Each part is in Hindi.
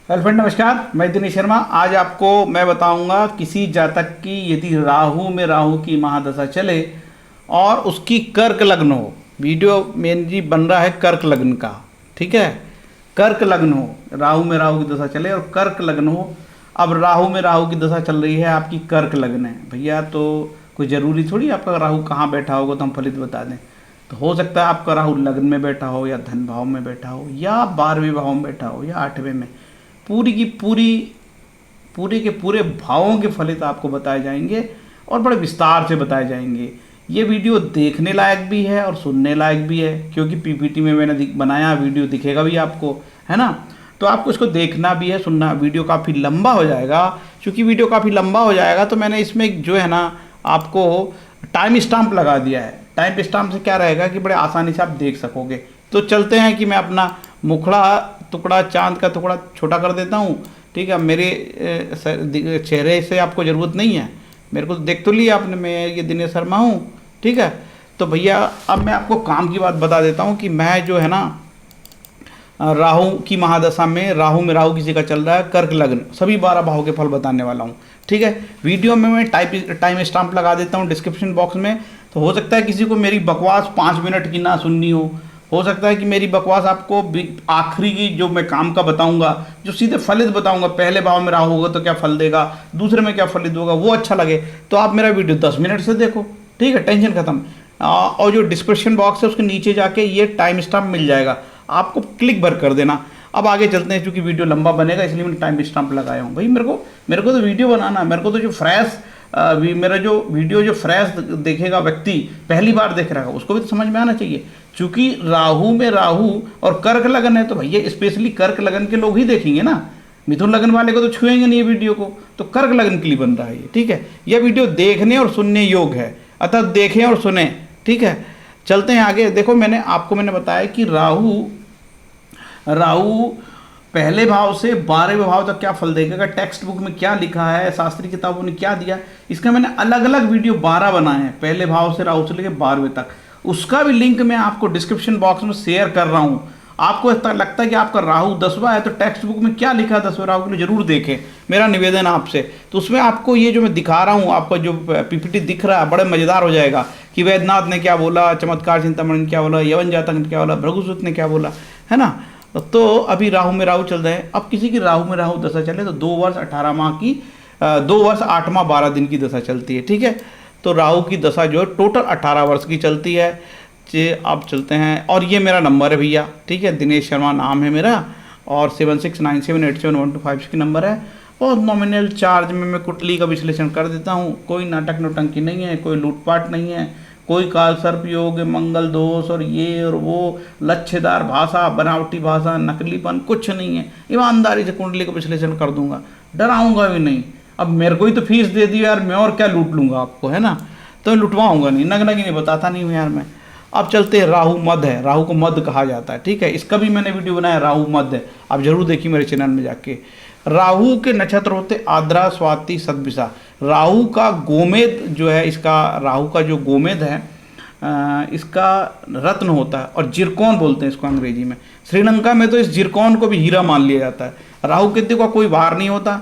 हेलो फ्रेंड, नमस्कार। मैं दिनेश शर्मा। आज आपको मैं बताऊंगा किसी जातक की यदि राहु में राहु की महादशा चले और उसकी कर्क लग्न हो। वीडियो मेन जी बन रहा है कर्क लग्न का, ठीक है। कर्क लग्न हो, राहु में राहु की दशा चले और कर्क लग्न हो। अब राहु में राहु की दशा चल रही है, आपकी कर्क लग्न है भैया, तो कोई ज़रूरी थोड़ी आपका राहु कहाँ बैठा होगा तो हम फलित बता दें। तो हो सकता है आपका राहु लग्न में बैठा हो, या धन भाव में बैठा हो, या 12वें भाव में बैठा हो, या 8वें में। पूरी की पूरे के पूरे भावों के फलित आपको बताए जाएंगे और बड़े विस्तार से बताए जाएंगे। ये वीडियो देखने लायक भी है और सुनने लायक भी है, क्योंकि पीपीटी में मैंने बनाया, वीडियो दिखेगा भी आपको, है ना। तो आपको इसको देखना भी है, सुनना। वीडियो काफ़ी लंबा हो जाएगा। चूँकि वीडियो काफ़ी लंबा हो जाएगा तो मैंने इसमें जो है ना आपको टाइम स्टाम्प लगा दिया है। टाइम स्टाम्प से क्या रहेगा कि बड़े आसानी से आप देख सकोगे। तो चलते हैं कि मैं अपना मुखड़ा टुकड़ा, चांद का टुकड़ा छोटा कर देता हूँ, ठीक है। मेरे चेहरे से आपको ज़रूरत नहीं है, मेरे को देख तो लिया आपने, मैं ये दिनेश शर्मा हूँ, ठीक है। तो भैया अब मैं आपको काम की बात बता देता हूँ कि मैं जो है ना राहु की महादशा में राहु किसी का चल रहा है, कर्क लग्न, सभी 12 भाव के फल बताने वाला हूँ, ठीक है। वीडियो में मैं टाइम स्टाम्प लगा देता हूँ डिस्क्रिप्शन बॉक्स में। तो हो सकता है किसी को मेरी बकवास 5 मिनट की ना सुननी हो सकता है कि मेरी बकवास आपको आखिरी की जो मैं काम का बताऊंगा, जो सीधे फलित बताऊंगा, पहले भाव में राहु होगा तो क्या फल देगा, दूसरे में क्या फलित होगा, वो अच्छा लगे तो आप मेरा वीडियो 10 मिनट से देखो, ठीक है, टेंशन खत्म। और जो डिस्क्रिप्शन बॉक्स है उसके नीचे जाके ये टाइम स्टाम्प मिल जाएगा, आपको क्लिक भर कर देना। अब आगे चलते हैं, क्योंकि वीडियो लंबा बनेगा इसलिए मैंने टाइम स्टाम्प लगाया हूँ। भाई मेरे को तो वीडियो बनाना, मेरे को तो जो फ्रेश मेरा जो वीडियो जो फ्रेश देखेगा व्यक्ति, पहली बार देख रहा है, उसको भी तो समझ में आना चाहिए। चूंकि राहु में राहु और कर्क लगन है तो भैया स्पेशली कर्क लगन के लोग ही देखेंगे ना, मिथुन लगन वाले को तो छुएंगे नहीं ये वीडियो को। तो कर्क लगन के लिए बन रहा है ये, ठीक है। यह वीडियो देखने और सुनने योग्य है, अतः देखें और सुने, ठीक है। चलते हैं आगे। देखो मैंने बताया कि राहु पहले भाव से 12वें भाव तक क्या फल देगा, टेक्स्ट बुक में क्या लिखा है, शास्त्रीय किताबों ने क्या दिया, इसका मैंने अलग अलग वीडियो 12 बनाए हैं, पहले भाव से राहु से लेकर 12वें तक। उसका भी लिंक मैं आपको डिस्क्रिप्शन बॉक्स में शेयर कर रहा हूँ। आपको लगता है कि आपका राहु 10वां है तो टेक्स्ट बुक में क्या लिखा है 10वें राहु के लिए जरूर देखें, मेरा निवेदन आपसे। तो उसमें आपको ये जो मैं दिखा रहा हूँ, आपको जो पीपीटी दिख रहा है, बड़े मज़ेदार हो जाएगा कि वैद्यनाथ ने क्या बोला, चमत्कार चिंतामणि ने क्या बोला, यवन जातक ने क्या बोला, भृगुसुत ने क्या बोला, है ना। तो अभी राहु में राहु चल रहे हैं। अब किसी की राहु में राहु दशा चले तो 2 वर्ष 18 माह की 2 वर्ष 8 माह 12 दिन की दशा चलती है, ठीक है। तो राहु की दशा जो है टोटल 18 वर्ष की चलती है। अब चलते हैं, और ये मेरा नंबर है भैया, ठीक है, दिनेश शर्मा नाम है मेरा, और 7697871256 की नंबर है। बहुत नॉमिनल चार्ज में मैं कुटली का विश्लेषण कर देता हूँ। कोई नाटक नोटंकी नहीं है, कोई लूटपाट नहीं है, कोई काल सर्प योग, मंगल दोष और ये और वो, लच्छेदार भाषा, बनावटी भाषा, नकलीपन कुछ नहीं है। ईमानदारी से कुंडली का विश्लेषण कर दूंगा, डराऊंगा भी नहीं। अब मेरे को ही तो फीस दे दी यार, मैं और क्या लूट लूंगा आपको, है ना। तो लुटवाऊंगा नहीं, नगनगी नहीं, बताता नहीं हूँ यार मैं। अब चलते हैं, राहु मध्य है, राहु को मध्य कहा जाता है, ठीक है। इसका भी मैंने वीडियो बनाया, राहु मध्य है, आप जरूर देखिए मेरे चैनल में जाके। राहु के नक्षत्र होते आद्रा, स्वाति, सतभिषा। राहु का गोमेद जो है, इसका राहु का जो गोमेद है इसका रत्न होता है, और जिरकॉन बोलते हैं इसको अंग्रेजी में। श्रीलंका में तो इस जिरकॉन को भी हीरा मान लिया जाता है। राहु केतु का कोई भार नहीं होता।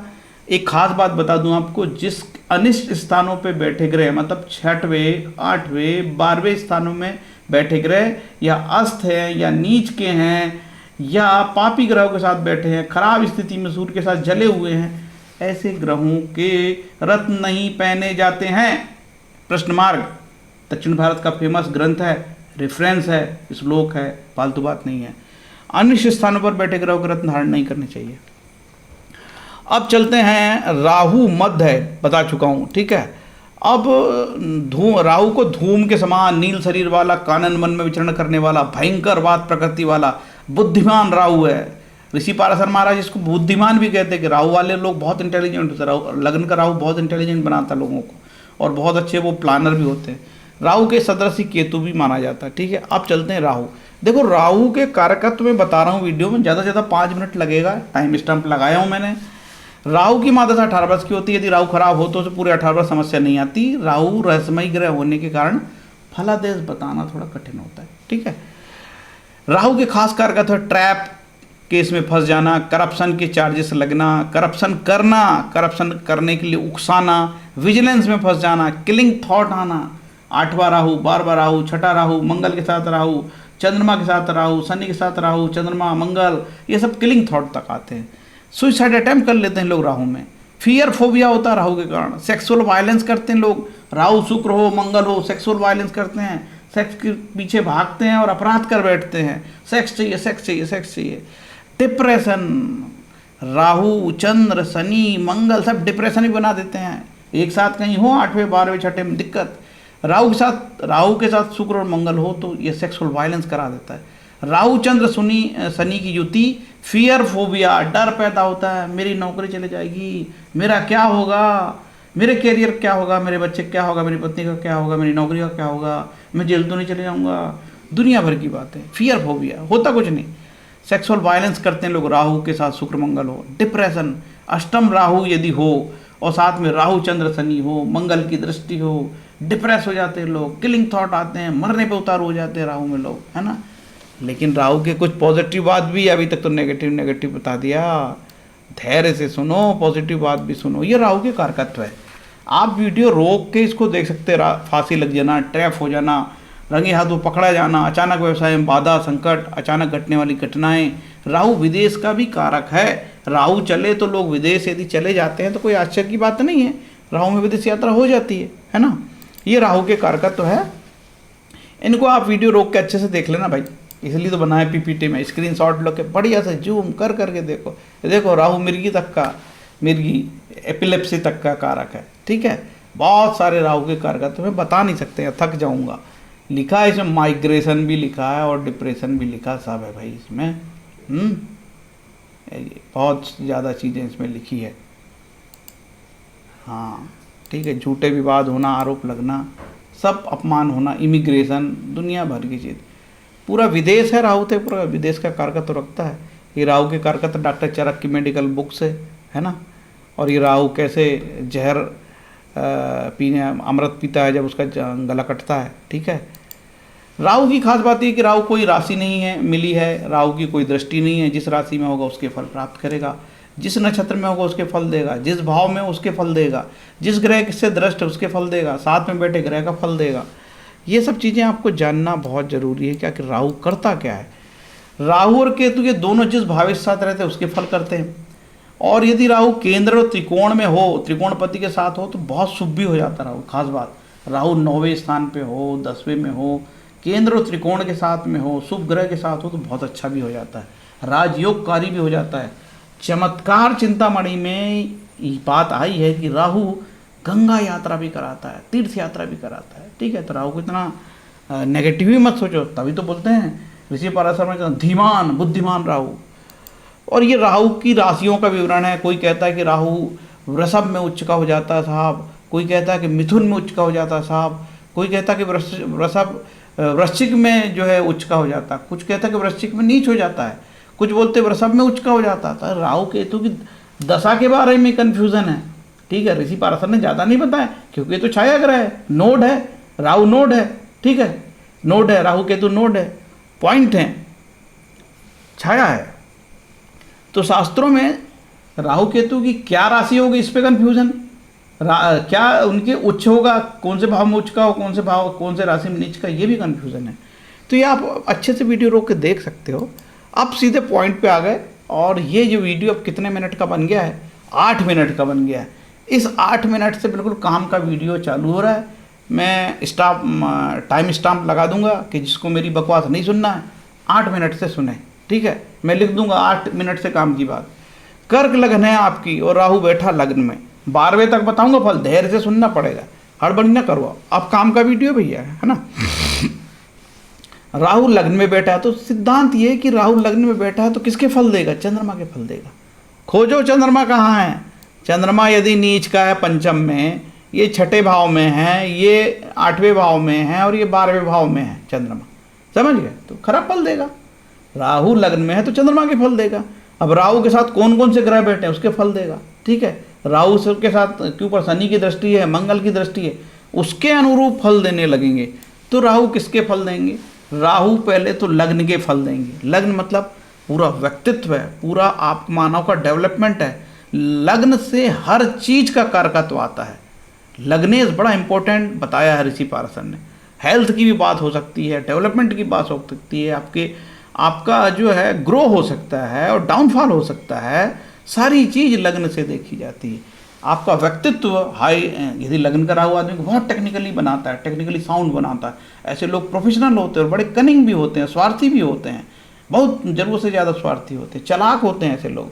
एक खास बात बता दूं आपको, जिस अनिष्ट स्थानों पे बैठे ग्रह, मतलब 6वें 8वें 12वें स्थानों में बैठे ग्रह या अस्त हैं या नीच के हैं या पापी ग्रहों के साथ बैठे हैं, खराब स्थिति में सूर्य के साथ जले हुए हैं, ऐसे ग्रहों के रत्न नहीं पहने जाते हैं। प्रश्न मार्ग दक्षिण भारत का फेमस ग्रंथ है, रेफरेंस है, श्लोक है, फालतू बात नहीं है। अनिष्ट स्थानों पर बैठे ग्रहों के रत्न धारण नहीं करने चाहिए। अब चलते हैं, राहु मध्य है, बता चुका हूँ, ठीक है। अब राहु को धूम के समान नील शरीर वाला, कानन मन में विचरण करने वाला, भयंकर वात प्रकृति वाला, बुद्धिमान राहु है। ऋषि पाराशर महाराज इसको बुद्धिमान भी कहते हैं कि राहु वाले लोग बहुत इंटेलिजेंट होते हैं। लगन का राहु बहुत इंटेलिजेंट बनाता है लोगों को, और बहुत अच्छे वो प्लानर भी होते हैं। राहु के सदृश केतु भी माना जाता है, ठीक है। अब चलते हैं राहु। देखो राहु के कारकत्व में बता रहा हूँ वीडियो में, ज़्यादा से ज़्यादा 5 मिनट लगेगा, टाइम स्टैम्प लगाया हूँ मैंने। राहु की महादशा 18 वर्ष की होती है। यदि राहु खराब हो तो उसे पूरे 18 वर्ष समस्या नहीं आती। राहु रहस्यमयी ग्रह होने के कारण फलादेश बताना थोड़ा कठिन होता है, ठीक है। राहु के खास कारकत्व ट्रैप केस में फंस जाना, करप्शन के चार्जेस लगना, करप्शन करना, करप्शन करने के लिए उकसाना, विजिलेंस में फंस जाना, किलिंग थॉट आना, 8वां राहु, 12वां राहु, 6ठा राहु, मंगल के साथ राहु, चंद्रमा के साथ राहु, शनि के साथ राहु, चंद्रमा, मंगल, ये सब किलिंग थॉट तक आते हैं। सुसाइड अटेम्प्ट कर लेते हैं लोग राहु में। फियर फोबिया होता है राहु के कारण। सेक्सुअल वायलेंस करते हैं लोग, राहु शुक्र हो मंगल हो, सेक्सुअल वायलेंस करते हैं, सेक्स के पीछे भागते हैं और अपराध कर बैठते हैं, सेक्स चाहिए, सेक्स चाहिए, सेक्स चाहिए। डिप्रेशन, राहु, चंद्र, शनि, मंगल सब डिप्रेशन ही बना देते हैं। एक साथ कहीं हो 8वें 12वें 6ठे में दिक्कत। राहु के साथ शुक्र और मंगल हो तो ये सेक्सुअल वायलेंस करा देता है। राहु चंद्र शनि की युति, फियर फोबिया, डर पैदा होता है, मेरी नौकरी चली जाएगी, मेरा क्या होगा, मेरे कैरियर क्या होगा, मेरे बच्चे क्या होगा, मेरी पत्नी का क्या होगा, मेरी नौकरी का क्या होगा, मैं जेल तो नहीं चले जाऊंगा, दुनिया भर की बातें। फियर फोबिया, होता कुछ नहीं। सेक्सुअल वायलेंस करते हैं लोग राहु के साथ शुक्र मंगल हो। डिप्रेशन, अष्टम राहु यदि हो और साथ में राहु चंद्र शनि हो, मंगल की दृष्टि हो, डिप्रेस हो जाते हैं लोग, किलिंग थॉट आते हैं, मरने पे उतार हो जाते हैं राहु में लोग, है ना। लेकिन राहु के कुछ पॉजिटिव बात भी, अभी तक तो नेगेटिव बता दिया। धैर्य से सुनो, पॉजिटिव बात भी सुनो। ये राहु के कारकत्व है। आप वीडियो रोक के इसको देख सकते हैं। फांसी लग जाना, ट्रैप हो जाना, रंगे हाथों पकड़ा जाना, अचानक व्यवसाय में बाधा, संकट, अचानक घटने वाली घटनाएं। राहु विदेश का भी कारक है। राहु चले तो लोग विदेश यदि चले जाते हैं तो कोई आश्चर्य की बात नहीं है। राहु में विदेश यात्रा हो जाती है ना। ये राहु के कारकत्व है। इनको आप वीडियो रोक के अच्छे से देख लेना भाई, इसलिए तो बनाए पीपीटी में। स्क्रीनशॉट लो के बढ़िया से जूम कर करके देखो। देखो राहु मिर्गी एपिलेप्सी तक का कारक है, ठीक है। बहुत सारे राहु के कारकत्व मैं बता नहीं सकते, थक जाऊंगा। लिखा है इसमें, माइग्रेशन भी लिखा है और डिप्रेशन भी लिखा, सब है भाई इसमें। बहुत ज़्यादा चीज़ें इसमें लिखी है। हाँ ठीक है, झूठे विवाद होना, आरोप लगना, सब अपमान होना, इमिग्रेशन, दुनिया भर की चीज़। पूरा विदेश है राहु थे, पूरा विदेश का कारकत्व रखता है। ये राहु के कारकत्व डॉक्टर चरक की मेडिकल बुक से है ना। और ये राहु कैसे जहर पीने, अमृत पीता है जब उसका गला कटता है, ठीक है। राहु की खास बात ये कि राहु कोई राशि नहीं है मिली है, राहु की कोई दृष्टि नहीं है। जिस राशि में होगा उसके फल प्राप्त करेगा, जिस नक्षत्र में होगा उसके फल देगा, जिस भाव में उसके फल देगा, जिस ग्रह से दृष्ट है उसके फल देगा, साथ में बैठे ग्रह का फल देगा। ये सब चीज़ें आपको जानना बहुत ज़रूरी है। क्या कि राहु करता क्या है। राहु और केतु ये दोनों जिस भाव के साथ रहते हैं उसके फल करते हैं। और यदि राहु केंद्र और त्रिकोण में हो, त्रिकोणपति के साथ हो, तो बहुत शुभ भी हो जाता है राहु। खास बात, राहु 9वें स्थान पे हो, 10वें में हो, केंद्र और त्रिकोण के साथ में हो, शुभ ग्रह के साथ हो तो बहुत अच्छा भी हो जाता है, राजयोगकारी भी हो जाता है। चमत्कार चिंतामणि में बात आई है कि राहु गंगा यात्रा भी कराता है, तीर्थ यात्रा भी कराता है, ठीक है। तो राहु को इतना नेगेटिव ही मत सोचो, तभी तो बोलते हैं ऋषि पराशर में धीमान बुद्धिमान राहु। और ये राहु की राशियों का विवरण है। कोई कहता है कि राहु वृषभ में उच्च का हो जाता है साहब, कोई कहता है कि मिथुन में उच्च का हो जाता है साहब, कोई कहता है कि वृश्चिक में जो है उच्च का हो जाता है, कुछ कहता है कि वृश्चिक में नीच हो जाता है, कुछ बोलते वृषभ में उच्च का हो जाता है। राहु केतु की दशा के बारे में कन्फ्यूज़न है, ठीक है। ऋषि पाराशर ने ज़्यादा नहीं बताया क्योंकि ये तो छाया ग्रह है, नोड है, राहु नोड है, ठीक है, नोड है, राहु केतु नोड है, पॉइंट है, छाया है। तो शास्त्रों में राहु केतु की क्या राशि होगी इस पे कन्फ्यूजन, क्या उनके उच्च होगा, कौन से भाव में उच्च का हो, कौन से राशि में नीच का, ये भी कन्फ्यूजन है। तो ये आप अच्छे से वीडियो रोक के देख सकते हो। अब सीधे पॉइंट पे आ गए। और ये जो वीडियो अब कितने मिनट का बन गया है, 8 मिनट का बन गया है। इस 8 मिनट से बिल्कुल काम का वीडियो चालू हो रहा है। मैं टाइम स्टाम्प लगा दूंगा कि जिसको मेरी बकवास नहीं सुनना है 8 मिनट से सुने, ठीक है। मैं लिख दूंगा 8 मिनट से काम की बात। कर्क लगन है आपकी और राहु बैठा लग्न में, 12वें तक बताऊंगा फल, धैर्य से सुनना पड़ेगा, हड़बड़ी ना करो। अब काम का वीडियो भैया है ना। राहु लग्न में बैठा है तो सिद्धांत ये है कि राहु लग्न में बैठा है तो किसके फल देगा, चंद्रमा के फल देगा। खोजो चंद्रमा कहाँ है। चंद्रमा यदि नीच का है पंचम में, ये 6ठे भाव में है, ये 8वें भाव में है और ये 12वें भाव में है चंद्रमा, समझ गए, तो खराब फल देगा। राहु लग्न में है तो चंद्रमा के फल देगा। अब राहु के साथ कौन कौन से ग्रह बैठे हैं उसके फल देगा, ठीक है। राहु के साथ के ऊपर शनि की दृष्टि है, मंगल की दृष्टि है, उसके अनुरूप फल देने लगेंगे। तो राहु किसके फल देंगे, राहु पहले तो लग्न के फल देंगे। लग्न मतलब पूरा व्यक्तित्व है, पूरा आप मानव का डेवलपमेंट है। लग्न से हर चीज का कारकत्व आता है। लग्नेश बड़ा इंपॉर्टेंट बताया है ऋषि पारसर ने। हेल्थ की भी बात हो सकती है, डेवलपमेंट की बात हो सकती है, आपका जो है ग्रो हो सकता है और डाउनफॉल हो सकता है। सारी चीज लग्न से देखी जाती है। आपका व्यक्तित्व हाई, यदि लग्न का राहु आदमी को बहुत टेक्निकली बनाता है, टेक्निकली साउंड बनाता है। ऐसे लोग प्रोफेशनल होते हैं और बड़े कनिंग भी होते हैं, स्वार्थी भी होते हैं, बहुत जरूरत से ज़्यादा स्वार्थी होते हैं, चालाक होते हैं ऐसे लोग,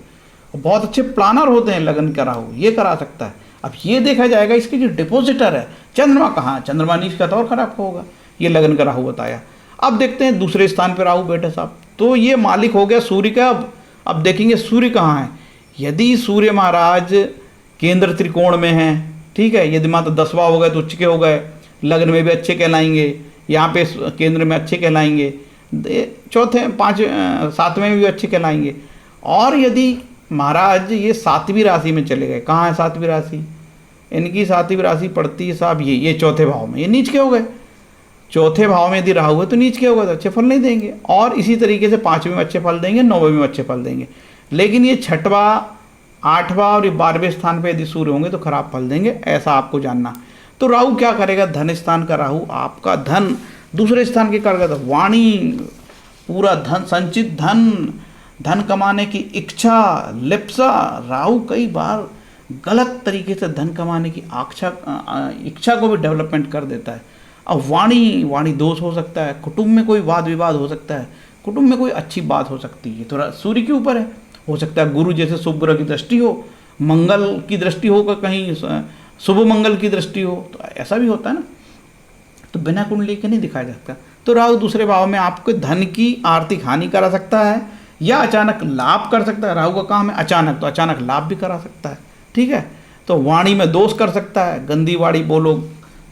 और बहुत अच्छे प्लानर होते हैं। लग्न का राहु ये करा सकता है। अब ये देखा जाएगा इसकी जो डिपोजिटर है चंद्रमा कहाँ है, चंद्रमा नीच का तो और खराब होगा। ये लग्न का राहु बताया। अब देखते हैं दूसरे स्थान पर राहु बैठे साहब, तो ये मालिक हो गया सूर्य का। अब देखेंगे सूर्य कहाँ है। यदि सूर्य महाराज केंद्र त्रिकोण में है, ठीक है, यदि मात्र 10वां हो गए तो उच्च के हो गए, लग्न में भी अच्छे कहलाएंगे, यहाँ पे केंद्र में अच्छे कहलाएंगे, चौथे 7वें में भी अच्छे कहलाएंगे। और यदि महाराज ये 7वीं राशि में चले गए, कहाँ है 7वीं राशि, इनकी 7वीं राशि पड़ती है साहब ये चौथे भाव में, ये नीच के हो गए। चौथे भाव में यदि राहु है तो नीच के होगा तो अच्छे फल नहीं देंगे। और इसी तरीके से 5वें में अच्छे फल देंगे, 9वें में अच्छे फल देंगे। लेकिन ये 6वां, 8वां और ये 12वें स्थान पे यदि सूर्य होंगे तो खराब फल देंगे, ऐसा आपको जानना। तो राहु क्या करेगा, धन स्थान का राहु आपका धन, दूसरे स्थान के कारक वाणी, पूरा धन, संचित धन, धन कमाने की इच्छा, लिप्सा। राहु कई बार गलत तरीके से धन कमाने की इच्छा को भी डेवलपमेंट कर देता है। अब वाणी दोष हो सकता है, कुटुंब में कोई वाद विवाद हो सकता है, कुटुंब में कोई अच्छी बात हो सकती है, थोड़ा सूर्य के ऊपर है। हो सकता है गुरु जैसे शुभ ग्रह की दृष्टि हो, मंगल की दृष्टि हो, कहीं शुभ मंगल की दृष्टि हो, तो ऐसा भी होता है ना। तो बिना कुंडली के नहीं दिखाया जाता। तो राहु दूसरे भाव में आपको धन की आर्थिक हानि करा सकता है या अचानक लाभ कर सकता है। राहु का काम है अचानक, तो अचानक लाभ भी करा सकता है, ठीक है। तो वाणी में दोष कर सकता है, गंदी वाणी बोलो,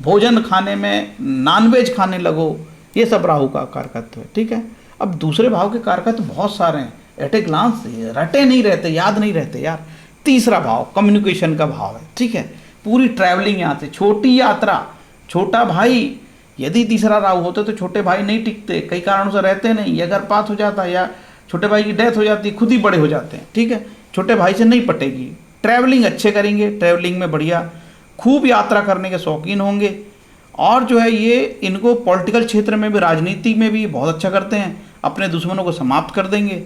भोजन खाने में नॉनवेज खाने लगो, ये सब राहु का कारकत्व है, ठीक है। अब दूसरे भाव के कारकत्व बहुत सारे हैं, एट ए ग्लांस रटे नहीं रहते, याद नहीं रहते यार। तीसरा भाव कम्युनिकेशन का भाव है, ठीक है। पूरी ट्रैवलिंग यहाँ से, छोटी यात्रा, छोटा भाई, यदि तीसरा राहु होते तो छोटे भाई नहीं टिकते, कई कारणों से रहते नहीं, या गर्भपात हो जाता या छोटे भाई की डेथ हो जाती, खुद ही बड़े हो जाते हैं, ठीक है। छोटे भाई से नहीं पटेगी। ट्रैवलिंग अच्छे करेंगे, ट्रैवलिंग में बढ़िया, खूब यात्रा करने के शौकीन होंगे। और जो है ये इनको पॉलिटिकल क्षेत्र में भी, राजनीति में भी बहुत अच्छा करते हैं, अपने दुश्मनों को समाप्त कर देंगे।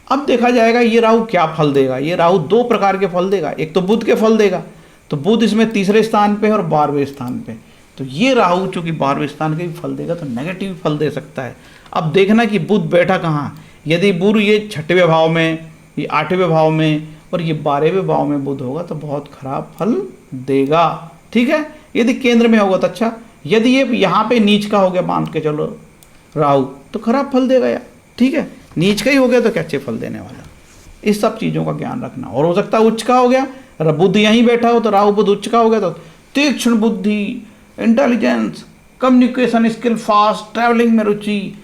अब देखा जाएगा ये राहु क्या फल देगा। ये राहु 2 प्रकार के फल देगा, एक तो बुध के फल देगा, तो बुध इसमें तीसरे स्थान पे है और 12वें स्थान पे। तो ये राहु चूंकि 12वें स्थान के भी फल देगा तो नेगेटिव फल दे सकता है। अब देखना कि बुध बैठा कहाँ, यदि बुध ये 6वें भाव में, ये 8वें भाव में और ये 12वें भाव में बुध होगा तो बहुत खराब फल देगा, ठीक है। यदि केंद्र में होगा तो अच्छा, यदि ये यहाँ पे नीच का हो गया, मान के चलो राहु, तो खराब फल देगा यार, ठीक है। नीच का ही हो गया तो क्या अच्छे फल देने वाला। इस सब चीज़ों का ज्ञान रखना। और हो सकता है उच्च का हो गया, बुध यहीं बैठा हो तो राहु बुध उच्च का हो गया तो तीक्ष्ण बुद्धि, intelligence, communication skill, fast, travelling में रुचि,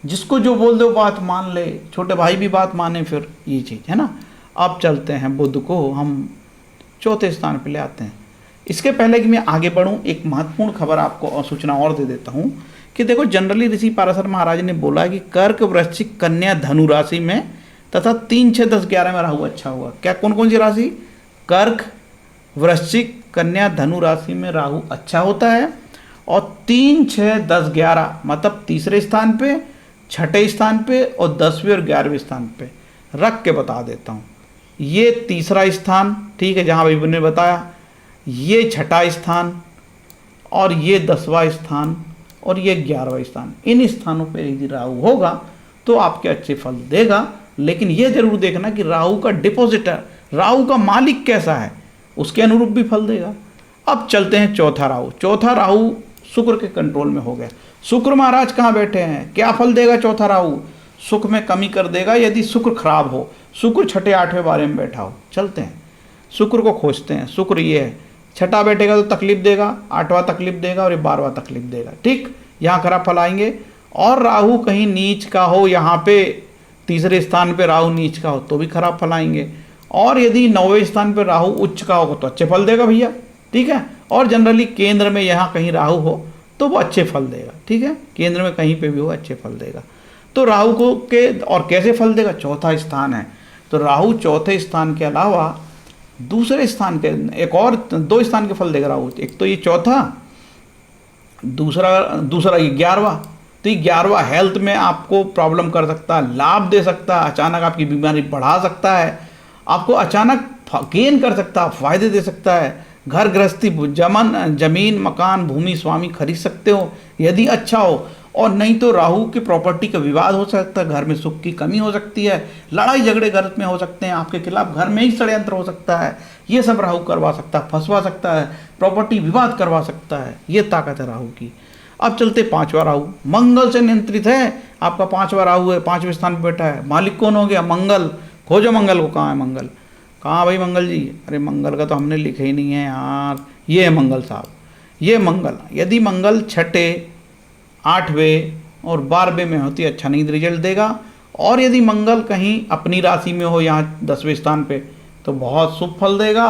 जिसको जो बोल दो बात मान ले, छोटे भाई भी बात माने, फिर ये चीज़ है ना। अब चलते हैं बुध को हम 4थे स्थान पर ले आते हैं। इसके पहले कि मैं आगे बढ़ूं, एक महत्वपूर्ण खबर आपको सूचना और दे देता हूं कि देखो, जनरली ऋषि पाराशर महाराज ने बोला कि कर्क, वृश्चिक, कन्या, धनु राशि में तथा 3, 6, 10, 11 में राहु अच्छा हुआ। क्या कौन कौन सी राशि, कर्क, वृश्चिक, कन्या, धनु राशि में राहु अच्छा होता है। और 3, 6, 10, 11 मतलब तीसरे स्थान पे, 6ठे स्थान पे और 10वें और 11वें स्थान पे रख के बता देता हूँ। ये तीसरा स्थान, ठीक है, जहाँ भाई ने बताया, ये 6ठा स्थान और ये 10वां स्थान और ये 11वां स्थान। इन स्थानों पे यदि राहु होगा तो आपके अच्छे फल देगा। लेकिन ये जरूर देखना कि राहु का डिपोजिटर, राहु का मालिक कैसा है, उसके अनुरूप भी फल देगा। अब चलते हैं चौथा राहु। चौथा राहु शुक्र के कंट्रोल में हो गया। शुक्र महाराज कहाँ बैठे हैं, क्या फल देगा चौथा राहु, सुख में कमी कर देगा यदि शुक्र खराब हो। शुक्र 6ठे 8वें बारे में बैठा हो। चलते हैं शुक्र को खोजते हैं। शुक्र ये है, 6ठा बैठेगा तो तकलीफ देगा, 8वां तकलीफ देगा और ये 12वां तकलीफ देगा, ठीक, यहाँ खराब फल आएंगे। और राहु कहीं नीच का हो, यहाँ पे तीसरे स्थान पे राहु नीच का हो तो भी खराब फल आएंगे। और यदि 9वें स्थान पे राहु उच्च का होगा तो अच्छे फल देगा भैया, ठीक है। और जनरली केंद्र में यहाँ कहीं राहु हो तो वो अच्छे फल देगा, ठीक है, केंद्र में कहीं पे भी हो अच्छे फल देगा। तो राहु को के और कैसे फल देगा, चौथा स्थान है, तो राहु चौथे स्थान के अलावा दूसरे स्थान के एक और 2 स्थान के फल देगा राहु। एक तो ये चौथा, दूसरा ये 11वां। तो ये 11वां हेल्थ में आपको प्रॉब्लम कर सकता है, लाभ दे सकता है, अचानक आपकी बीमारी बढ़ा सकता है, आपको अचानक गेन कर सकता है, फायदे दे सकता है, घर गृहस्थी जमीन मकान भूमि स्वामी खरीद सकते हो यदि अच्छा हो। और नहीं तो राहु के प्रॉपर्टी का विवाद हो सकता है, घर में सुख की कमी हो सकती है, लड़ाई झगड़े घर में हो सकते हैं, आपके खिलाफ घर में ही षड्यंत्र हो सकता है, ये सब राहु करवा सकता है, फंसवा सकता है, प्रॉपर्टी विवाद करवा सकता है, ये ताकत है राहु की। अब चलते 5वां राहु, मंगल से नियंत्रित है, आपका 5वां राहु है, 5वें स्थान पर बैठा है, मालिक कौन हो गया, मंगल। खोजो मंगल को, कहाँ है मंगल, कहाँ भाई मंगल जी, अरे मंगल का तो हमने लिखा ही नहीं है यार, ये है मंगल साहब, ये मंगल। यदि मंगल 6, 8वें और 12वें में होती अच्छा नहीं रिजल्ट देगा, और यदि मंगल कहीं अपनी राशि में हो यहाँ 10वें स्थान पे तो बहुत शुभ फल देगा।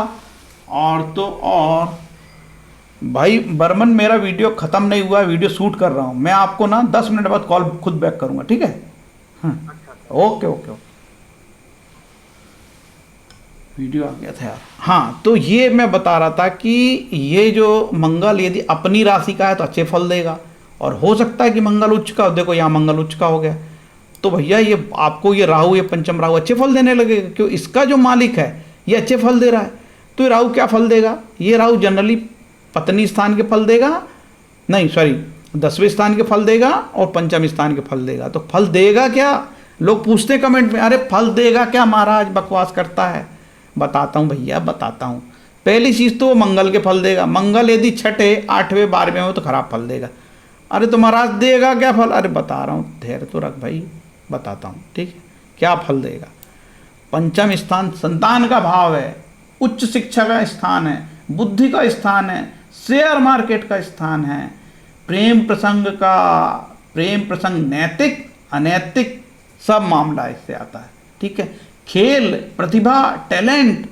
और तो और भाई बर्मन, मेरा वीडियो ख़त्म नहीं हुआ है, वीडियो शूट कर रहा हूँ मैं, आपको ना 10 मिनट बाद कॉल खुद बैक करूँगा, ठीक है। हाँ ओके ओके ओके, वीडियो आ गया था यार। हाँ तो ये मैं बता रहा था कि ये जो मंगल यदि अपनी राशि का है तो अच्छे फल देगा, और हो सकता है कि मंगल उच्च का, देखो यहाँ मंगल उच्च का हो गया, तो भैया ये आपको ये राहु, ये पंचम राहु अच्छे फल देने लगेगा, क्यों, इसका जो मालिक है ये अच्छे फल दे रहा है। तो ये राहु क्या फल देगा, ये राहु जनरली पत्नी स्थान के फल देगा, नहीं सॉरी 10वें स्थान के फल देगा और पंचम स्थान के फल देगा। तो फल देगा क्या, लोग पूछते हैं कमेंट में, अरे फल देगा क्या महाराज, बकवास करता है। बताता हूँ भैया, बताता हूँ। पहली चीज़ तो वो मंगल के फल देगा, मंगल यदि 6, 8वें 12वें हो तो खराब फल देगा। अरे तो महाराज देगा क्या फल, अरे बता रहा हूँ, धैर्य तो रख भाई, बताता हूँ, ठीक है। क्या फल देगा, पंचम स्थान संतान का भाव है, उच्च शिक्षा का स्थान है, बुद्धि का स्थान है, शेयर मार्केट का स्थान है, प्रेम प्रसंग नैतिक अनैतिक सब मामला इससे आता है, ठीक है। खेल, प्रतिभा, टैलेंट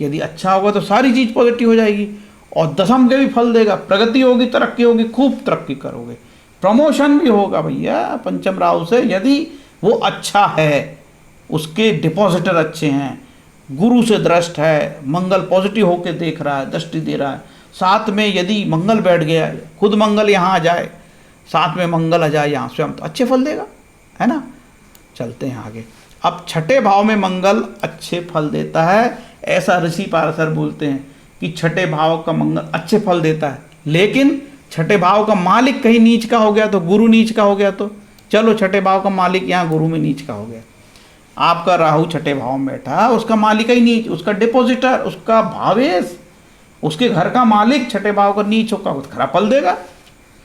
यदि अच्छा होगा तो सारी चीज़ पॉजिटिव हो जाएगी। और 10म के भी फल देगा, प्रगति होगी, तरक्की होगी, खूब तरक्की करोगे, प्रमोशन भी होगा भैया पंचम राहु से, यदि वो अच्छा है, उसके डिपॉजिटर अच्छे हैं, गुरु से दृष्ट है, मंगल पॉजिटिव होकर देख रहा है, दृष्टि दे रहा है, साथ में यदि मंगल बैठ गया, खुद मंगल यहाँ आ जाए, साथ में मंगल आ जाए यहाँ स्वयं, तो अच्छे फल देगा, है ना। चलते हैं आगे। अब 6ठे भाव में मंगल अच्छे फल देता है, ऐसा ऋषि पाराशर बोलते हैं कि 6ठे भाव का मंगल अच्छे फल देता है, लेकिन 6ठे भाव का मालिक कहीं नीच का हो गया तो, गुरु नीच का हो गया तो, चलो 6ठे भाव का मालिक यहाँ गुरु में नीच का हो गया, आपका राहु 6ठे भाव में बैठा, उसका मालिक ही नीच, उसका डिपॉजिटर, उसका भावेश, उसके घर का मालिक 6ठे भाव का नीच होगा तो खराब फल देगा,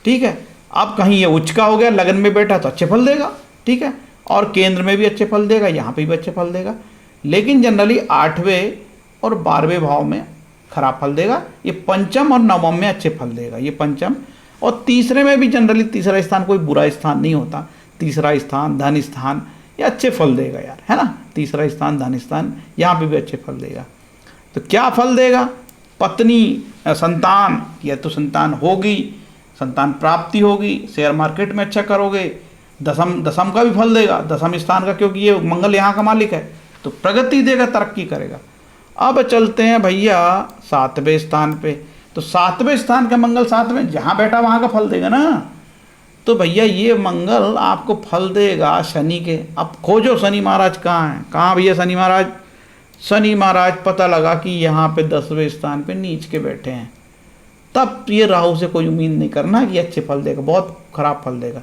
ठीक है। अब कहीं ये उच्च का हो गया, लगन में बैठा तो अच्छे फल देगा, ठीक है, और केंद्र में भी अच्छे फल देगा, यहाँ पे भी अच्छे फल देगा, लेकिन जनरली 8वें और 12वें भाव में खराब फल देगा। ये पंचम और नवम में अच्छे फल देगा, ये पंचम, और तीसरे में भी जनरली, तीसरा स्थान कोई बुरा स्थान नहीं होता, तीसरा स्थान धन स्थान, ये अच्छे फल देगा यार, है ना, तीसरा स्थान धन स्थान, यहाँ पे भी अच्छे फल देगा। तो क्या फल देगा, पत्नी संतान, यह तो संतान होगी, संतान प्राप्ति होगी, शेयर मार्केट में अच्छा करोगे, दसम का भी फल देगा, 10म स्थान का, क्योंकि ये मंगल यहाँ का मालिक है, तो प्रगति देगा, तरक्की करेगा। अब चलते हैं भैया 7वें स्थान पे, तो 7वें स्थान का मंगल 7वें जहाँ बैठा वहाँ का फल देगा ना, तो भैया ये मंगल आपको फल देगा शनि के। अब खोजो शनि महाराज कहाँ हैं, कहाँ भैया शनि महाराज, शनि महाराज पता लगा कि यहाँ पे 10वें स्थान पे नीच के बैठे हैं, तब ये राहु से कोई उम्मीद नहीं करना कि अच्छे फल देगा, बहुत खराब फल देगा।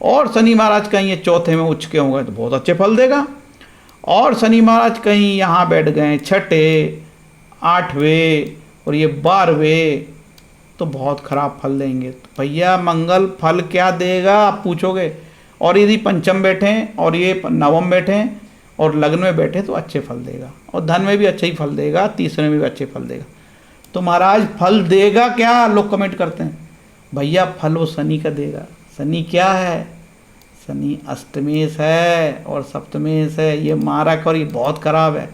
और शनि महाराज कहीं ये चौथे में उच्च के होंगे तो बहुत अच्छे फल देगा, और शनि महाराज कहीं यहाँ बैठ गए 6ठे, 8वें और ये 12वें, तो बहुत ख़राब फल देंगे। तो भैया मंगल फल क्या देगा आप पूछोगे, और यदि पंचम बैठे और ये नवम बैठे और लग्न में बैठे तो अच्छे फल देगा, और धन में भी अच्छा ही फल देगा, तीसरे में भी अच्छे फल देगा। तो महाराज फल देगा क्या, लोग कमेंट करते हैं, भैया फल वो शनि का देगा। शनि क्या है, शनि अष्टमेश है और सप्तमेश है, ये मारक और ये बहुत खराब है।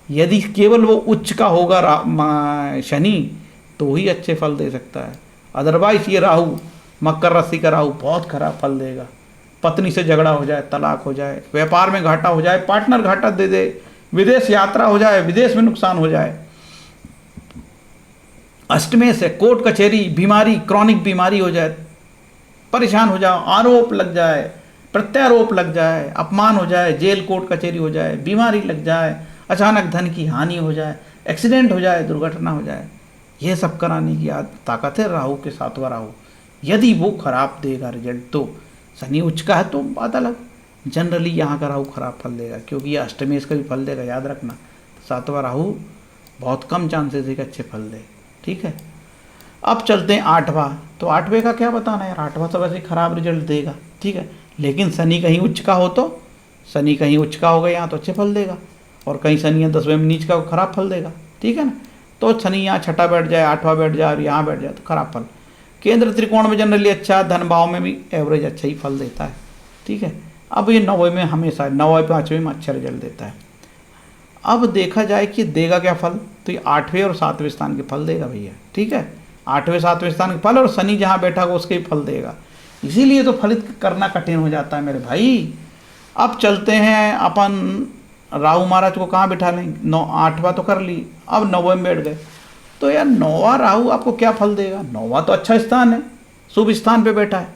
यदि केवल वो उच्च का होगा शनि तो ही अच्छे फल दे सकता है, अदरवाइज ये राहु, मकर राशि का राहु बहुत खराब फल देगा, पत्नी से झगड़ा हो जाए, तलाक हो जाए, व्यापार में घाटा हो जाए, पार्टनर घाटा दे दे, विदेश यात्रा हो जाए, विदेश में नुकसान हो जाए। अष्टमें से कोर्ट कचहरी, बीमारी, क्रॉनिक बीमारी हो जाए, परेशान हो जाओ, आरोप लग जाए, प्रत्यारोप लग जाए, अपमान हो जाए, जेल कोर्ट कचहरी हो जाए, बीमारी लग जाए, अचानक धन की हानि हो जाए, एक्सीडेंट हो जाए, दुर्घटना हो जाए, यह सब कराने की ताकत है राहु के 7वां राहु। यदि वो खराब देगा रिजल्ट तो शनि उच्च का है तो बात अलग, जनरली यहाँ का राहु खराब फल देगा, क्योंकि ये अष्टमेश का भी फल देगा, याद रखना। 7वां राहु बहुत कम चांसेस है कि अच्छे फल दे, ठीक है। अब चलते हैं 8वां। तो 8वें का क्या बताना यार, 8वां तो वैसे ही खराब रिजल्ट देगा, ठीक है। लेकिन शनि कहीं उच्च का हो तो, शनि कहीं उच्च का होगा यहाँ तो अच्छे फल देगा, और कहीं शनि या 10वें में नीच का खराब फल देगा, ठीक है ना। तो शनि यहाँ छठा बैठ जाए, 8वां बैठ जाए और यहाँ बैठ जाए तो खराब फल। केंद्र त्रिकोण में जनरली अच्छा, धन भाव में भी एवरेज अच्छा ही फल देता है, ठीक है। अब ये 9वें में हमेशा 9वें 5वें में अच्छा रिजल्ट देता है। अब देखा जाए कि देगा क्या फल, तो ये 8वें और 7वें स्थान के फल देगा भैया, ठीक है। 8वें 7वें स्थान के फल, और शनि जहाँ बैठा होगा उसके भी फल देगा, इसीलिए तो फलित करना कठिन हो जाता है मेरे भाई। अब चलते हैं अपन राहु महाराज को कहाँ बिठा लेंगे, 8वां तो कर ली, अब 9वें में बैठ गए। तो यार 9वां राहु आपको क्या फल देगा, 9वां तो अच्छा स्थान है, शुभ स्थान पे बैठा है।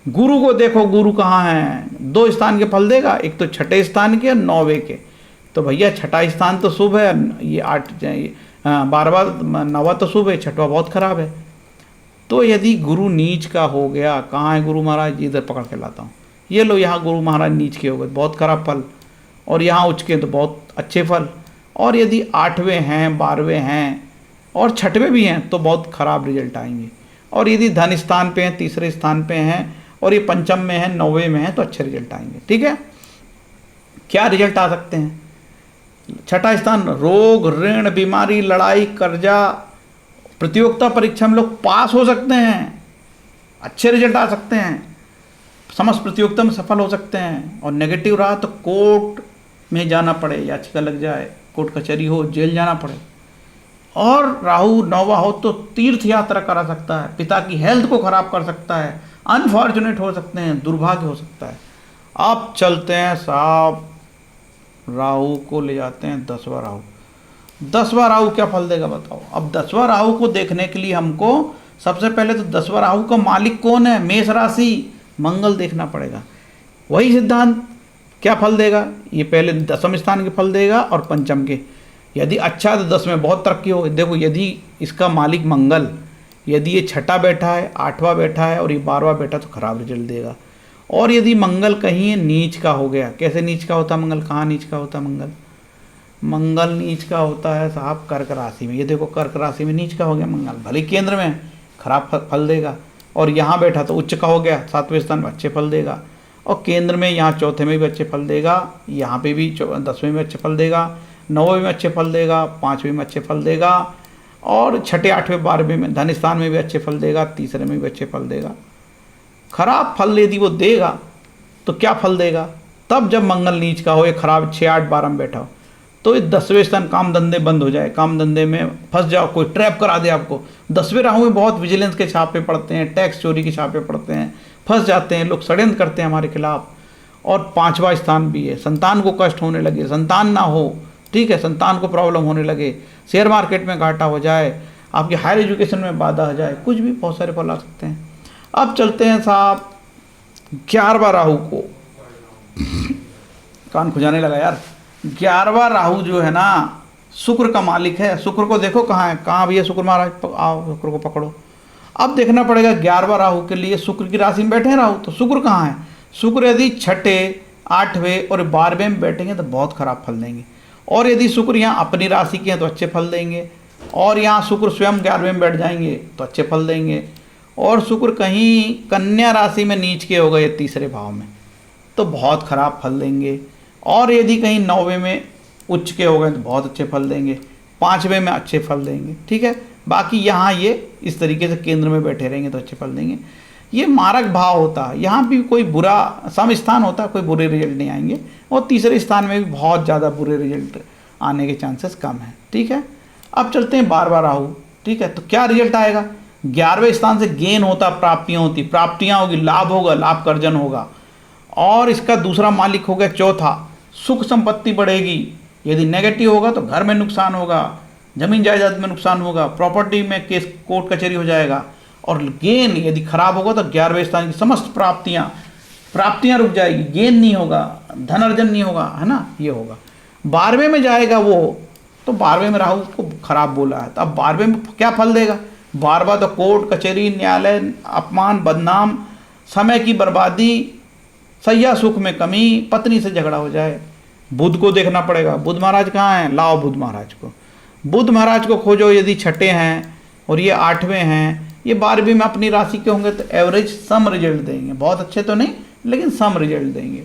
गुरु को देखो, गुरु कहाँ है, 2 स्थान के फल देगा, एक तो छठे स्थान के और 9वें के। तो भैया छठा स्थान तो शुभ है, ये 12वां 9वां तो शुभ है, 6वां बहुत खराब है। तो यदि गुरु नीच का हो गया, कहाँ है गुरु महाराज, इधर पकड़ के लाता हूँ, ये लो, यहाँ गुरु महाराज नीच के हो गए, बहुत खराब फल, और यहाँ उच्च के तो बहुत अच्छे फल। और यदि 8वें हैं, 12वें हैं और 6वें भी हैं तो बहुत खराब रिजल्ट आएंगे। और यदि धन स्थान पे हैं, तीसरे स्थान पे हैं, और ये पंचम में है, 9वें में है, तो अच्छे रिजल्ट आएंगे, ठीक है। क्या रिजल्ट आ सकते हैं, छठा स्थान रोग, ऋण, बीमारी, लड़ाई, कर्जा, प्रतियोगिता परीक्षा में लोग पास हो सकते हैं, अच्छे रिजल्ट आ सकते हैं, समस्त प्रतियोगिता में सफल हो सकते हैं। और नेगेटिव रहा तो कोर्ट में जाना पड़े, याचिका लग जाए, कोर्ट कचहरी हो, जेल जाना पड़े। और राहु 9वां हो तो तीर्थ यात्रा करा सकता है, पिता की हेल्थ को खराब कर सकता है, अनफॉर्चुनेट हो सकते हैं, दुर्भाग्य हो सकता है। अब चलते हैं साहब, राहु को ले जाते हैं 10वां राहु। 10वां राहु क्या फल देगा बताओ। अब 10वां राहु को देखने के लिए हमको सबसे पहले तो 10वां राहु का मालिक कौन है, मेष राशि, मंगल देखना पड़ेगा। वही सिद्धांत क्या फल देगा, ये पहले 10वें स्थान के फल देगा और पंचम के। यदि अच्छा तो 10 में बहुत तरक्की हो। देखो यदि इसका मालिक मंगल, यदि ये छठा बैठा है, 8वां बैठा है और ये 12वां बैठा तो खराब रिजल्ट देगा। और यदि मंगल कहीं नीच का हो गया, कैसे नीच का होता मंगल, कहाँ नीच का होता मंगल, मंगल नीच का होता है साहब कर्क राशि में। ये देखो कर्क राशि में नीच का हो गया मंगल, भले केंद्र में खराब फल देगा, और यहाँ बैठा तो उच्च का हो गया, 7वें स्थान में अच्छे फल देगा, और केंद्र में यहाँ चौथे में भी अच्छे फल देगा, यहाँ पे भी 10वें में अच्छे फल देगा, 9वें में अच्छे फल देगा, 5वें में अच्छे फल देगा, और छठे 8वें 12वें में धन स्थान में भी अच्छे फल देगा, तीसरे में भी अच्छे फल देगा। खराब फल यदि वो देगा तो क्या फल देगा, तब जब मंगल नीच का हो, ये खराब 6, 8, 12 में बैठा हो, तो ये 10वें स्थान काम धंधे बंद हो जाए, काम धंधे में फंस जाओ, कोई ट्रैप करा दे आपको। 10वें राहु में बहुत विजिलेंस के छापे पड़ते हैं, टैक्स चोरी के छापे पड़ते हैं, फंस जाते हैं लोग, षड्यंत्र करते हैं हमारे खिलाफ। और 5वां स्थान भी है, संतान को कष्ट होने लगे, संतान ना हो, ठीक है, संतान को प्रॉब्लम होने लगे, शेयर मार्केट में घाटा हो जाए, आपकी हायर एजुकेशन में बाधा हो जाए, कुछ भी बहुत सारे फल आ सकते हैं। अब चलते हैं साहब 11वां राहु को, कान खुजाने लगा यार। 11वां राहु जो है ना, शुक्र का मालिक है। शुक्र को देखो कहाँ है, कहाँ भैया शुक्र महाराज, आओ शुक्र को पकड़ो। अब देखना पड़ेगा 11वां राहु के लिए, शुक्र की राशि में बैठे हैं राहु, तो शुक्र कहाँ है। शुक्र यदि छठे, 8वें और 12वें में बैठेंगे तो बहुत खराब फल देंगे। और यदि शुक्र यहाँ अपनी राशि के हैं तो अच्छे फल देंगे, और यहाँ शुक्र स्वयं 11वें में बैठ जाएंगे तो अच्छे फल देंगे। और शुक्र कहीं कन्या राशि में नीच के हो गए तीसरे भाव में तो बहुत खराब फल देंगे। और यदि कहीं 9वें में उच्च के हो गए तो बहुत अच्छे फल देंगे, 5वें में अच्छे फल देंगे, ठीक है। बाकी यहाँ ये इस तरीके से केंद्र में बैठे रहेंगे तो अच्छे फल देंगे। ये मारक भाव होता है, यहाँ भी कोई बुरा सम स्थान होता है, कोई बुरे रिजल्ट नहीं आएंगे, और तीसरे स्थान में भी बहुत ज़्यादा बुरे रिजल्ट आने के चांसेस कम हैं, ठीक है। अब चलते हैं 12वां राहु, ठीक है। तो क्या रिजल्ट आएगा, 11वें स्थान से गेन होता, प्राप्तियाँ होती, प्राप्तियाँ होगी, लाभ होगा, लाभ कर्जन होगा, और इसका दूसरा मालिक हो गया चौथा, सुख संपत्ति बढ़ेगी। यदि नेगेटिव होगा तो घर में नुकसान होगा, जमीन जायदाद में नुकसान होगा, प्रॉपर्टी में केस कोर्ट कचहरी हो जाएगा। और गेन यदि खराब होगा तो 11वें स्थान की समस्त प्राप्तियां रुक जाएगी, गेन नहीं होगा, धन अर्जन नहीं होगा, है ना, ये होगा। 12वें में जाएगा वो, तो 12वें में राहु को खराब बोला है, तो अब 12वें में क्या फल देगा? 12वां तो कोर्ट कचहरी, न्यायालय, अपमान, बदनाम, समय की बर्बादी, सैया सुख में कमी, पत्नी से झगड़ा हो जाए। बुध को देखना पड़ेगा, बुध महाराज कहाँ हैं? लाओ बुध महाराज को, बुध महाराज को खोजो। यदि छठे हैं और ये 8वें हैं, ये 12वीं में अपनी राशि के होंगे तो एवरेज सम रिजल्ट देंगे, बहुत अच्छे तो नहीं लेकिन सम रिजल्ट देंगे।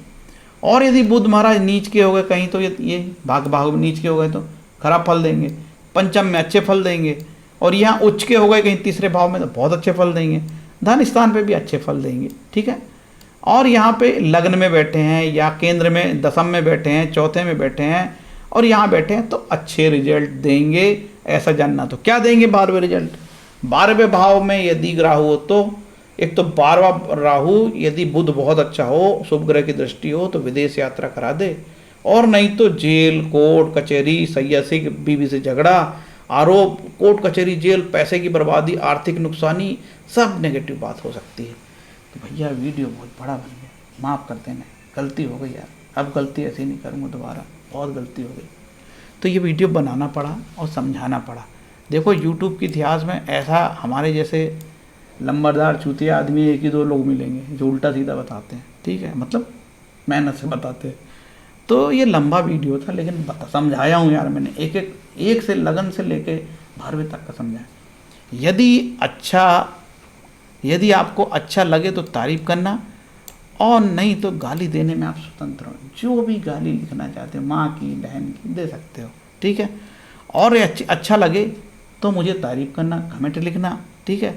और यदि बुध महाराज नीच के हो गए कहीं तो ये भाग में नीच के हो गए तो खराब फल देंगे, पंचम में अच्छे फल देंगे। और यहाँ उच्च के हो गए कहीं तीसरे भाव में तो बहुत अच्छे फल देंगे, धन स्थान पे भी अच्छे फल देंगे, ठीक है। और यहाँ पे लग्न में बैठे हैं या केंद्र में दशम में बैठे हैं, चौथे में बैठे हैं और यहाँ बैठे हैं तो अच्छे रिजल्ट देंगे, ऐसा जानना। तो क्या देंगे 12वें रिजल्ट? 12वें भाव में यदि राहु हो तो एक तो 12वां राहु, यदि बुध बहुत अच्छा हो, शुभ ग्रह की दृष्टि हो तो विदेश यात्रा करा दे, और नहीं तो जेल, कोर्ट कचहरी, सैया से बीवी से झगड़ा, आरोप, कोर्ट कचहरी, जेल, पैसे की बर्बादी, आर्थिक नुकसानी, सब नेगेटिव बात हो सकती है। तो भैया वीडियो बहुत बड़ा बन गया, माफ़ कर देना, गलती हो गई यार, अब गलती ऐसी नहीं करूँगा दोबारा, बहुत गलती हो गई। तो ये वीडियो बनाना पड़ा और समझाना पड़ा। देखो यूट्यूब के इतिहास में ऐसा हमारे जैसे लंबरदार चूतिया आदमी 1 ही 2 लोग मिलेंगे जो उल्टा सीधा बताते हैं, ठीक है, मतलब मेहनत से बताते हैं। तो ये लंबा वीडियो था लेकिन समझाया हूँ यार मैंने, एक से लगन से लेके 12वें तक का समझाया। यदि आपको अच्छा लगे तो तारीफ करना, और नहीं तो गाली देने में आप स्वतंत्र हो, जो भी गाली लिखना चाहते हो, माँ की, बहन की, दे सकते हो, ठीक है। और अच्छा लगे तो मुझे तारीफ करना, कमेंट लिखना, ठीक है।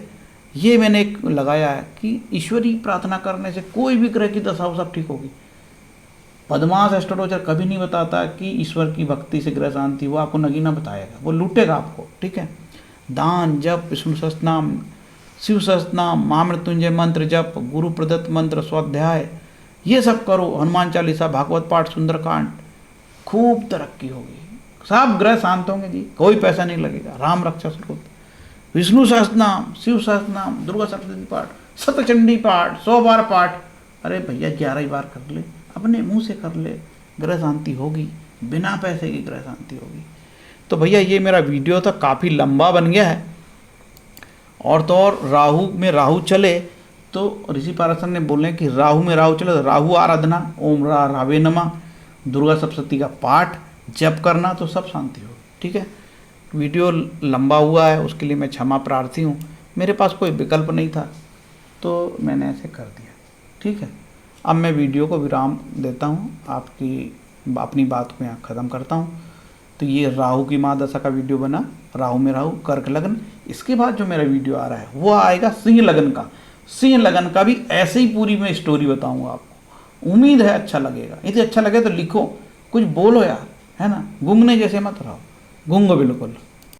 ये मैंने एक लगाया है कि ईश्वरी प्रार्थना करने से कोई भी ग्रह की दशा हो सब ठीक होगी। बदमाश एस्ट्रोलॉजर कभी नहीं बताता कि ईश्वर की भक्ति से ग्रह शांति, वो आपको नगीना बताएगा, वो लूटेगा आपको, ठीक है। दान, जप, विष्णु सहस्त्रनाम, शिव सहस्त्रनाम, महामृत्युंजय मंत्र जप, गुरु प्रदत्त मंत्र स्वाध्याय, ये सब करो, हनुमान चालीसा, भागवत पाठ, सुंदरकांड, खूब तरक्की होगी, सब ग्रह शांत होंगे जी, कोई पैसा नहीं लगेगा। राम रक्षा स्वरूप, विष्णु सहस्त्रनाम, शिव सहस्त्रनाम, दुर्गा सप्तशती पाठ, सतचंडी पाठ, 100 बार पाठ, अरे भैया 11 ही बार कर ले, अपने मुंह से कर ले, ग्रह शांति होगी, बिना पैसे की ग्रह शांति होगी। तो भैया ये मेरा वीडियो था, काफ़ी लंबा बन गया है। और तो और राहु में राहु चले तो ऋषि पाराशर ने बोले कि राहु में राहु चले तो राहु आराधना, ओम रावे नमः, दुर्गा सप्तशती का पाठ जप करना तो सब शांति हो, ठीक है। वीडियो लंबा हुआ है उसके लिए मैं क्षमा प्रार्थी हूँ, मेरे पास कोई विकल्प नहीं था तो मैंने ऐसे कर दिया, ठीक है। अब मैं वीडियो को विराम देता हूँ, अपनी बात को यहाँ ख़त्म करता हूँ। तो ये राहु की महादशा का वीडियो बना, राहु में राहु, कर्क लगन। इसके बाद जो मेरा वीडियो आ रहा है वो आएगा सिंह लगन का। सिंह लगन का भी ऐसे ही पूरी मैं स्टोरी बताऊंगा आपको, उम्मीद है अच्छा लगेगा। यदि अच्छा लगे तो लिखो, कुछ बोलो यार, है ना, गूंगने जैसे मत रहो, गूंगो बिल्कुल।